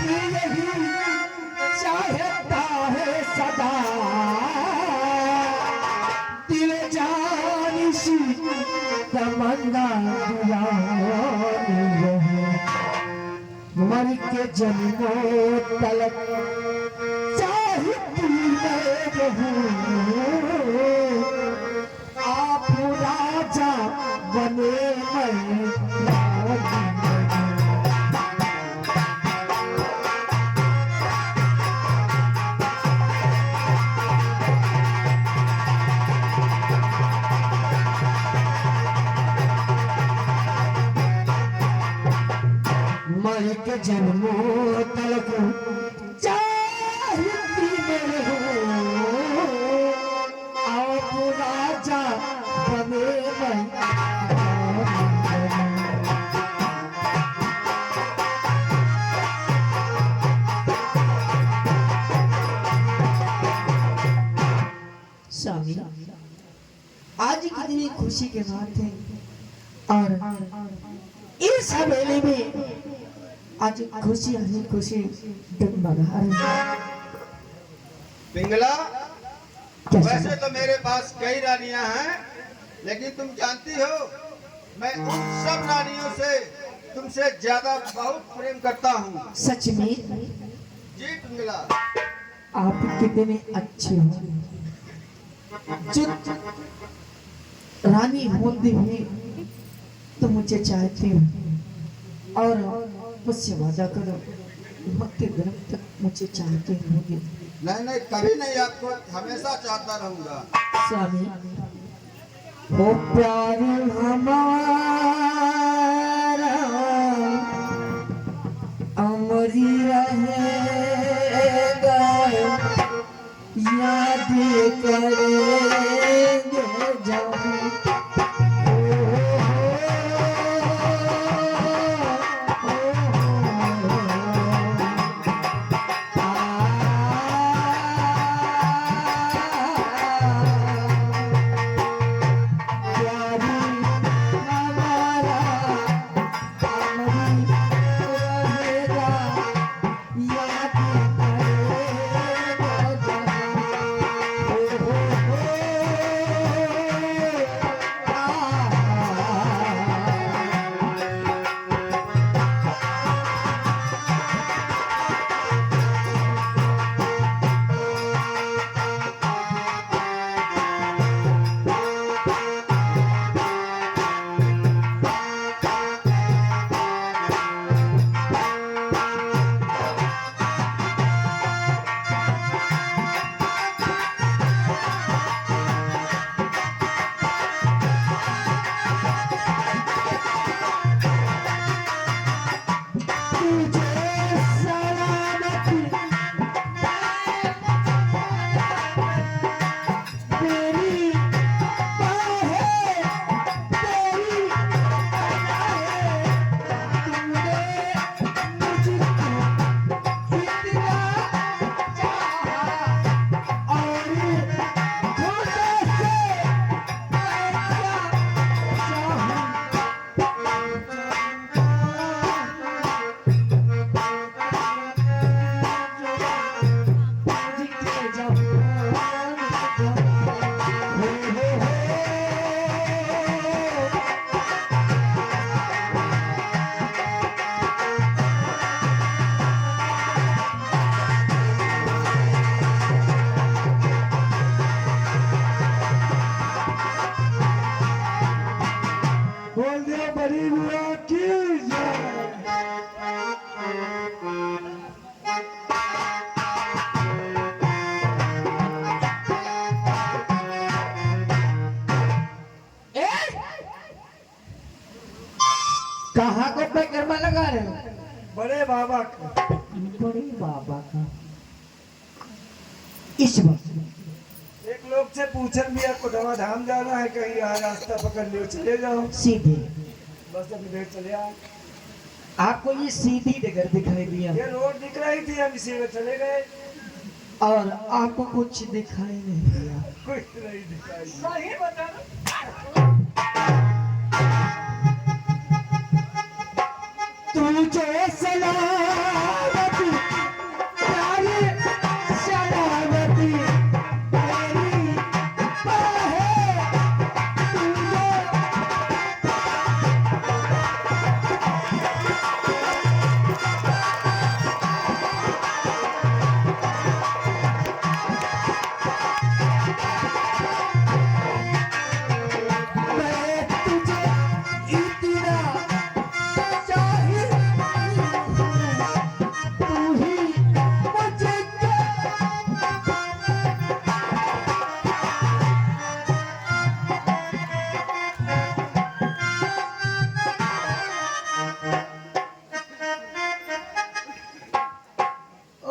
यही चाहता है सदा दिल जान सी तमन्ना दीवानी रहे मर के जन्मों तलक चाहती मैं रहूं आप राजा बने मैं मर के जन्मों तलक चाहती मैं रहूं आप राजा बने मैं स्वामी आज कितनी खुशी के बात है और इस हवेली में आज खुशी ही खुशी डगमगा रही है। पिंगला, वैसे तो मेरे पास कई रानियां हैं, लेकिन तुम जानती हो मैं उन सब रानियों से तुमसे ज्यादा बहुत प्रेम करता हूँ। सच में? जी पिंगला। आप कितने अच्छे हो जो रानी होते हुए तो मुझे चाहते हो और मुझसे वादा करो मरते दम तक मुझे चाहते होंगे। नहीं नहीं, कभी नहीं, आपको हमेशा चाहता रहूंगा। स्वामी ओ प्यार हमारा अमरी रहेगा याद करेंगे जब कहाँ को पे गरमा लगा रहे हो? बड़े बाबा का। बड़े बाबा का इस वक्त एक लोग से पूछन भी आपको दवा धाम जाना है, कहीं यहाँ रास्ता पकड़ लियो चले जाओ। सीधे बस अपनी देर चले आओ। आपको ये सीधी डगर दिखाई दिया ये रोड दिख रही थी, हम इसी में चले गए। और आपको कुछ दिखाई नहीं दिया? कुछ नहीं दिखाई। सही बताना। तुझे सलामती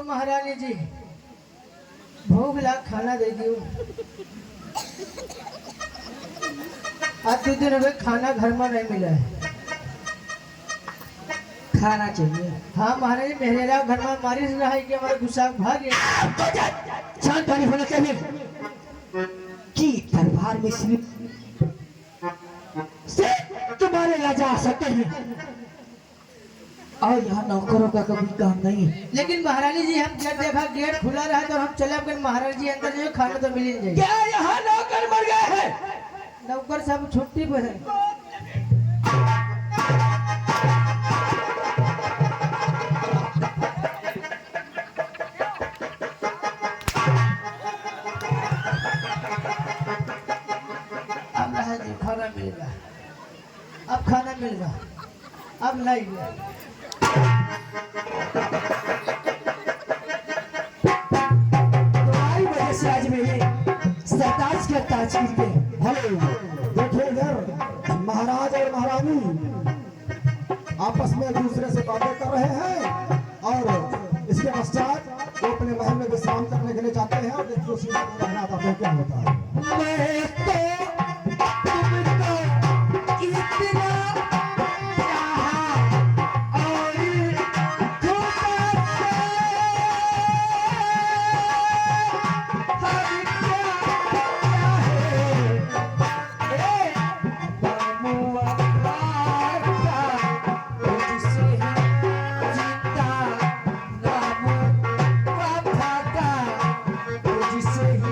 महारानी जी, भूख ला खाना दे दियो। आज 2 दिन हो गए खाना घर में नहीं मिला है। खाना चाहिए। हाँ महाराज जी, मेरे घर में मारी से रहा है कि हमारे गुस्सा भाग गया। शांत होने होना चाहिए कि दरबार में सिर्फ तुम्हारे राजा आ सकते हैं और यहाँ नौकरों का कभी काम नहीं। लेकिन महारानी जी, हम जब देखा गेट खुला रहा तो हम चले गए। महाराज जी अंदर जो खाना तो मिल ही नहीं जाएगा। क्या यहाँ नौकर मर गए हैं? नौकर सब छुट्टी पे है। अब महाराज जी खाना मिलेगा, अब खाना मिलेगा, अब नहीं गया। तुम्हारी वजह से आज मेरे सरताज के ताज गिर गए। हेलो, देखिए इधर महाराज और महारानी आपस में एक दूसरे से बातें कर रहे हैं और इसके पश्चात वो अपने महल में विश्राम करने के लिए जाते हैं और देखिए उसी में रहना था तो क्या होता है। मैं तो तुमको इतना चाहा और धोखा से हम क्या चाहे। बामुआ का तुझसे जीता रामू बाबा का तुझसे ही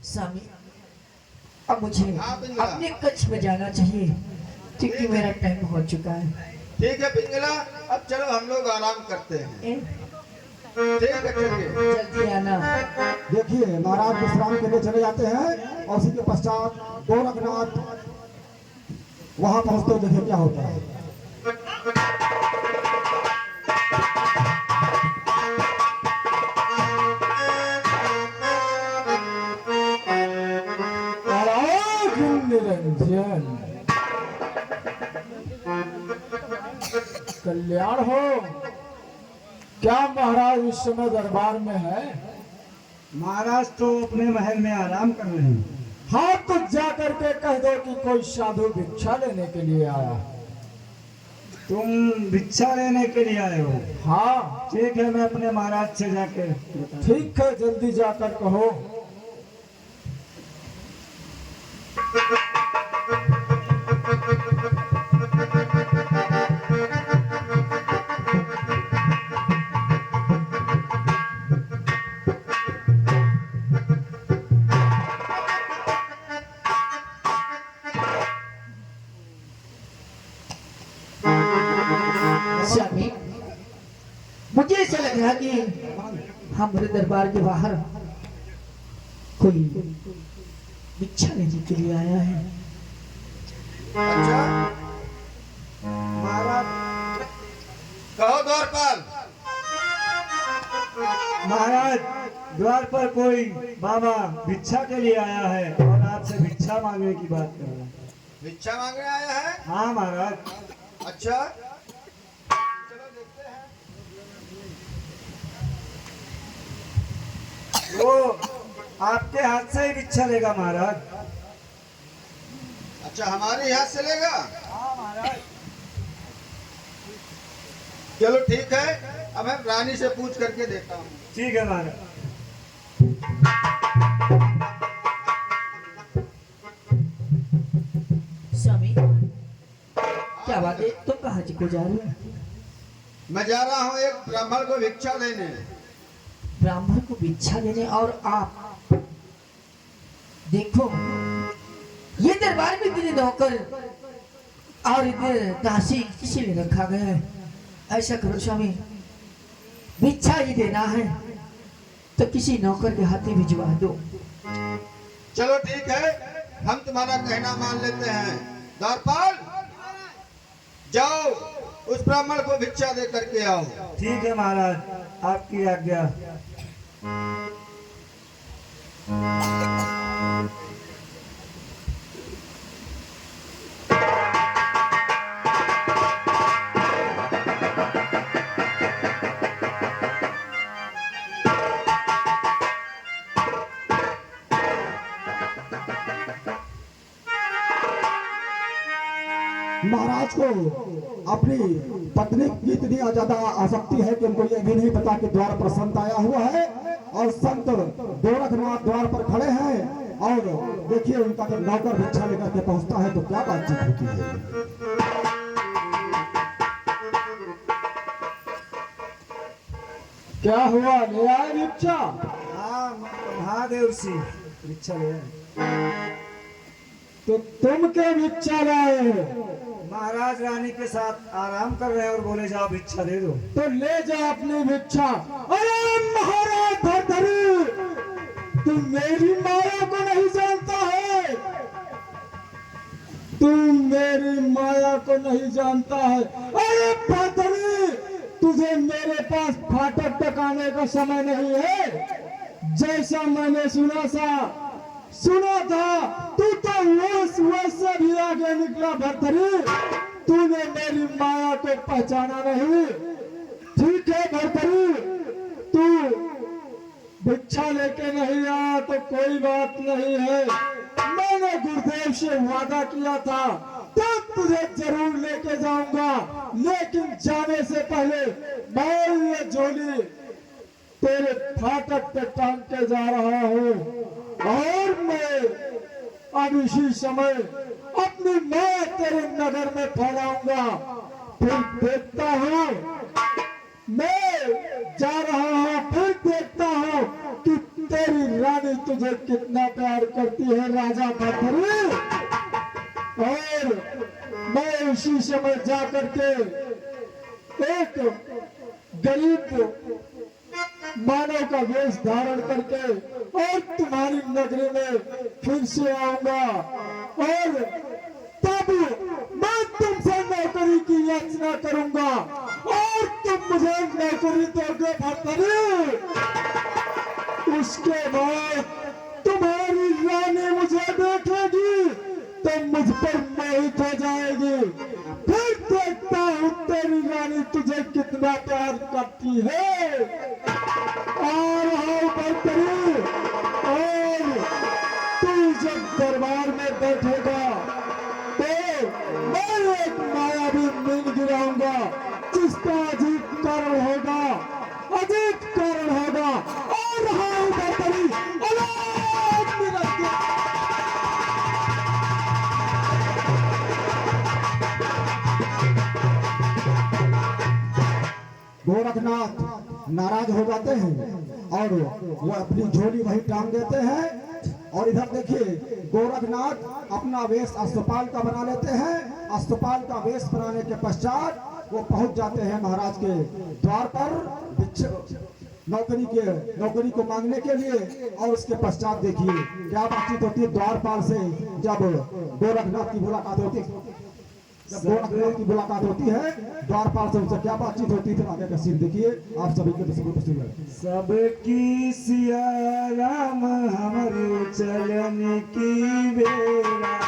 स्वामी, अब मुझे हाँ, पिंगला। अपने कच्छ में जाना चाहिए क्योंकि मेरा टाइम हो चुका है। ठीक है पिंगला, अब चलो हम लोग आराम करते हैं। ए, ठीक है, चलिए। जल्दी आना। देखिए महाराज विश्राम के लिए चले जाते हैं और उसी के पश्चात गोरखनाथ वहां पहुंचते हुए देखिए क्या होता है। निरंजन, कल्याण हो। क्या महाराज इस समय दरबार में है? महाराज तो अपने महल में आराम कर रहे हैं। हाँ, तो जा करके कह दो कि कोई साधु भिक्षा लेने के लिए आया। तुम भिक्षा लेने के लिए आए हो? हाँ ठीक है, मैं अपने महाराज से जाके बताता ठीक है, जल्दी जाकर कहो। स्वामी, मुझे ऐसा लग रहा कि हमारे दरबार के बाहर कोई भिक्षा लेने के लिए आया है। अच्छा, महाराज। कहो द्वारपाल। महाराज, द्वार पर कोई बाबा भिक्षा के लिए आया है और आपसे भिक्षा मांगने की बात कर रहा है। भिक्षा मांगने आया है? हाँ महाराज। अच्छा, चलो देखते हैं। वो आपके हाथ से ही भिक्षा लेगा महाराज। अच्छा, हमारे हाथ से लेगा? हाँ महाराज। चलो ठीक है, अब मैं रानी से पूछ करके देखता हूँ। ठीक है महाराज। स्वामी, क्या बात है, तुम कहाँ को जा रहे हो? मैं जा रहा हूँ एक ब्राह्मण को भिक्षा देने। ब्राह्मण को भिक्षा देने? और आप देखो, ये दरबार में इतने नौकर और इतने दासी किसी लिए रखा गया है। ऐसा करो स्वामी, भिक्षा ही देना है तो किसी नौकर के हाथे भिजवा दो। चलो ठीक है, हम तुम्हारा कहना मान लेते हैं। द्वारपाल, जाओ उस ब्राह्मण को भिक्षा दे करके आओ। ठीक है महाराज, आपकी आज्ञा। महाराज को अपनी पत्नी की इतनी ज्यादा आसक्ति है कि उनको ये भी नहीं पता कि द्वार पर संत आया हुआ है और संत गोरखनाथ द्वार पर खड़े हैं। और देखिए उनका जब नौकर भिक्षा लेकर के पहुंचता है तो क्या बातचीत होती है। क्या हुआ, ले आए भिक्षा? हाँ महादेव सिंह भिक्षा ले आए। तो तुम क्या भिक्षा लाए? महाराज रानी के साथ आराम कर रहे हैं और बोले जाओ भिक्षा दे दो। तो ले जा अपनी भिक्षा। अरे महाराज धरधरी, तू मेरी माया को नहीं जानता है, तू मेरी माया को नहीं जानता है। अरे धरधरी, तुझे मेरे पास फाटक टकाने का समय नहीं है। जैसा मैंने सुना था तू तो वैसे भी आगे निकला भरथरी। तूने मेरी माया को पहचाना नहीं। ठीक है भरथरी, तू भिक्षा लेके नहीं आया तो कोई बात नहीं है। मैंने गुरुदेव से वादा किया था तो तुझे जरूर लेके जाऊंगा, लेकिन जाने से पहले मैं ये झोली तेरे फाटक पे टांग के जा रहा हूँ और मैं अब इसी समय अपनी माया तेरे नगर में फैलाऊंगा। फिर देखता हूँ, मैं जा रहा हूँ, फिर देखता हूँ कि तेरी रानी तुझे कितना प्यार करती है राजा भरथरी। और मैं उसी समय जा करके एक गरीब मानव का वेश धारण करके और तुम्हारी नगरी में फिर से आऊंगा और तब मैं तुमसे नौकरी की याचना करूंगा और तुम मुझे नौकरी दोगे भरथरी। उसके बाद तुम्हारी रानी मुझे देखेगी तो मुझ पर मोहित हो जाएगी। फिर देखता हूँ तेरी रानी तुझे कितना प्यार करती है। और तू जब दरबार में बैठेगा तो मैं एक मायावी मीन गिराऊंगा जिसका अजीब कारण होगा और हाँ भरथरी, गोरखनाथ नाराज हो जाते हैं और वो अपनी झोली वहीं टांग देते हैं। और इधर देखिए गोरखनाथ अपना वेश अस्तपाल का बना लेते हैं। अस्तपाल का वेश बनाने के पश्चात वो पहुंच जाते हैं महाराज के द्वार पर नौकरी को मांगने के लिए। और उसके पश्चात देखिए क्या बातचीत होती है द्वारपाल से जब गोरखनाथ की मुलाकात होती है। जब गोरखनाथ की मुलाकात होती है द्वारपाल से उनसे क्या बातचीत होती है, आगे का सीन देखिए आप सभी के सबकी सिया राम हमारे चलन की बेला।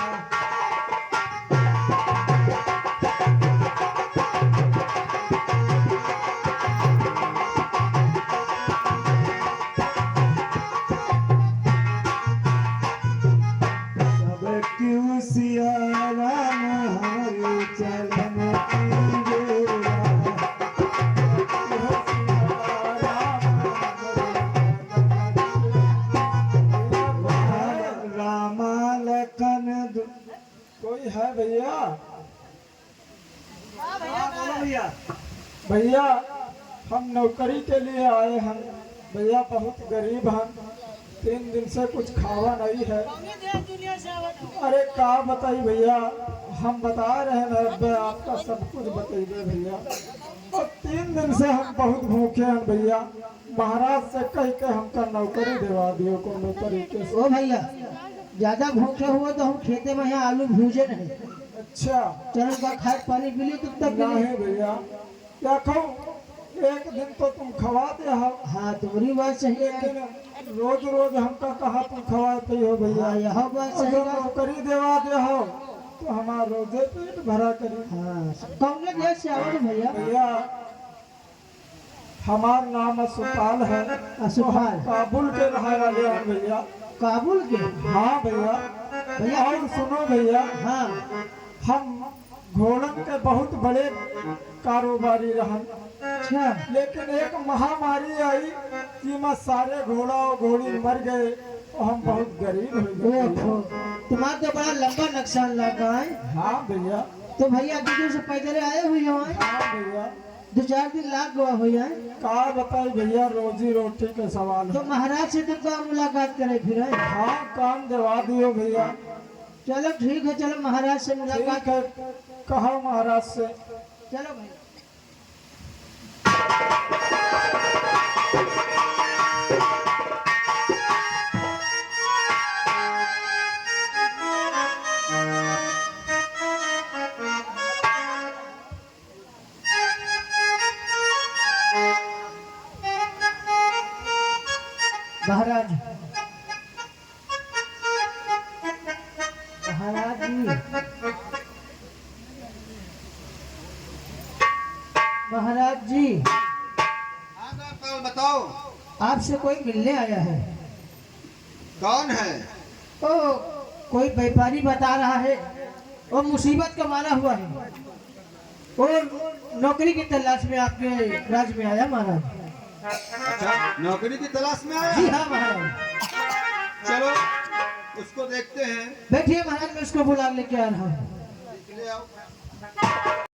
सबकी सिया राम हमारे चलन की बेला। कोई है भैया? बोलो भैया। भैया हम नौकरी के लिए आए हैं भैया, बहुत गरीब हैं, 3 दिन से कुछ खावा नहीं है। अरे क्या बताइए भैया, हम बता रहे हैं आपका सब कुछ बताइए भैया। और 3 दिन से हम बहुत भूखे हैं भैया। महाराज से कह के हमका नौकरी दिवा दियो कोनो तरीके से। ओ भैया ज्यादा भूखे हुए तो हम खेते में यहाँ आलू भूजे नहीं। अच्छा चरण का खाद पानी मिली तो तब मिली। नहीं भैया, क्या कहूँ, एक दिन तो तुम खवा दे हो, हाँ तुम्हारी बात सही है। लेकिन रोज रोज हमका कहा तुम खवाते हो भैया। हाँ यह बात सही अगर है। नौकरी देवा दे हो तो हमारा रोजे पेट भरा करी। हाँ कौन देश से आओ भैया? भैया हमार नाम असुपाल है। असुपाल? काबुल के रहने वाले हैं भैया। काबुल के? हाँ भैया। भैया और सुनो भैया, हाँ हम घोड़न के बहुत बड़े कारोबारी रहन, अच्छा लेकिन एक महामारी आई कि मैं सारे घोड़ा और घोड़ी मर गए और हम बहुत गरीब हो गए। ओहो तुम्हारा तो बड़ा लंबा नुकसान लगा है। हाँ भैया। तो भैया 2 दिन से पैदल आए हुए हैं? हाँ भैया। 2-4 दिन लाग गया हो जाए। का बताई भैया, रोजी रोटी का सवाल है। तो महाराज से तो क्या मुलाकात करे फिर है? हाँ काम दिवा दियो भैया। चलो ठीक है, चलो महाराज से मुलाकात। ठीक है, कहो महाराज से। चलो भाई। महाराज महाराज जी, महाराज जी हाँ कौन बताओ, आपसे कोई मिलने आया है। कौन है? ओ कोई व्यापारी बता रहा है वो मुसीबत का मारा हुआ है, वो नौकरी की तलाश में आपके राज्य में आया महाराज। अच्छा नौकरी की तलाश में आया? जी हाँ महाराज। चलो उसको देखते हैं। बैठिए महाराज, मैं उसको बुला लेके आ रहा हूँ। ले आओ।